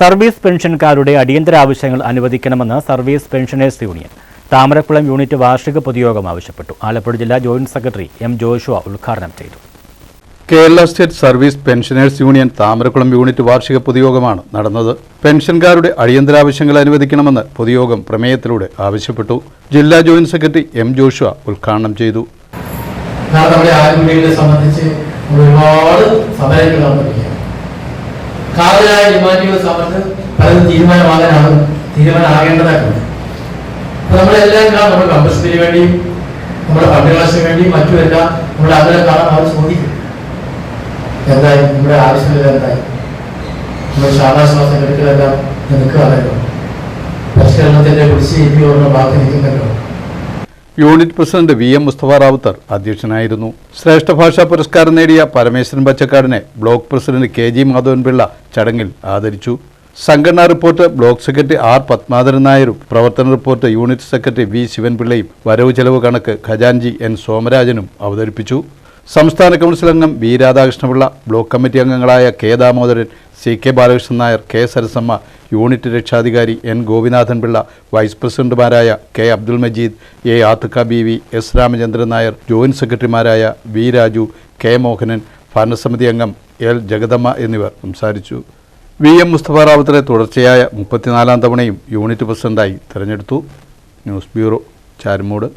Service പെൻഷൻകാരുടെ അടിയന്തര ആവശ്യങ്ങൾ അനുവദിക്കണമെന്ന് service pensioners union Thamarakulam unit വാർഷിക പൊതുയോഗം ആവശ്യപ്പെട്ടു. ആലപ്പുഴ ജില്ലാ ജോയിന്റ് സെക്രട്ടറി എം ജോഷുവ ഉദ്ഘാടനം ചെയ്തു. Kerala state service pensioners union Thamarakulam unit വാർഷിക പൊതുയോഗമാണ് നടന്നത്. പെൻഷൻകാരുടെ അടിയന്തരാവശ്യങ്ങൾ അനുവദിക്കണമെന്ന് പൊതുയോഗം പ്രമേയത്തിലൂടെ ആവശ്യപ്പെട്ടു. ജില്ലാ ജോയിന്റ് സെക്രട്ടറി എം ജോഷുവ ഉദ്ഘാടനം ചെയ്തു. നമ്മുടെ ആരോഗ്യത്തെ സംബന്ധിച്ച് ഒരുപാട് സമരങ്ങൾ നടന്നിരിക്കുകയാണ്. കാതലായ ഡിമാൻഡുകൾ സംബന്ധിച്ച് പലതും തീരുമാനമാകേണ്ടതായിട്ടുണ്ട്. നമ്മളെല്ലാം നമ്മുടെ കമ്പസിന് വേണ്ടിയും നമ്മുടെ ഫണ്ടുകാശിന് വേണ്ടിയും മറ്റുമെല്ലാം നമ്മുടെ അതിനെ കാണാൻ അവർ ചോദിക്കും. എന്തായി നമ്മുടെ ആവശ്യമില്ല, എന്തായി നമ്മുടെ ശാലാശ്വാസം എടുക്കലെല്ലാം നിൽക്കുകയാണല്ലോ. പരിഷ്കരണത്തിന്റെ കുറിച്ച് ഇതിയോടുള്ള ബാക്കി നിൽക്കുന്നല്ലോ. Unit president V M Mustafa Ravuthar അധ്യക്ഷനായിരുന്നു. ശ്രേഷ്ഠ ഭാഷാ പുരസ്കാരം നേടിയ പരമേശ്വരൻ പച്ചക്കാടിനെ block president K G Madhavanpillai ചടങ്ങിൽ ആദരിച്ചു. സംഘടനാ report block secretary R Padmadharan നായരും പ്രവർത്തന റിപ്പോർട്ട് യൂണിറ്റ് സെക്രട്ടറി വി ശിവൻപിള്ളയും വരവ് ചെലവ് കണക്ക് ഖജാൻജി എൻ സോമരാജനും അവതരിപ്പിച്ചു. സംസ്ഥാന കൗൺസിൽ അംഗം വി രാധാകൃഷ്ണപിള്ള, ബ്ലോക്ക് കമ്മിറ്റി അംഗങ്ങളായ K Damodaran, C K Balakrishnan Nair, K Sarasamma, unit രക്ഷാധികാരി എൻ ഗോപിനാഥൻ പിള്ള, വൈസ് പ്രസിഡന്റുമാരായ K Abdul Majeed, A Athukka B V, S Ramachandran Nair, joint സെക്രട്ടറിമാരായ വി രാജു, കെ മോഹനൻ, ഭരണസമിതി അംഗം എൽ ജഗദമ്മ എന്നിവർ സംസാരിച്ചു. വി എം മുസ്തഫ റാവുത്തറെ തുടർച്ചയായ 34-ാം തവണയും യൂണിറ്റ് പ്രസിഡന്റായി തെരഞ്ഞെടുത്തു. News bureau, Charummood.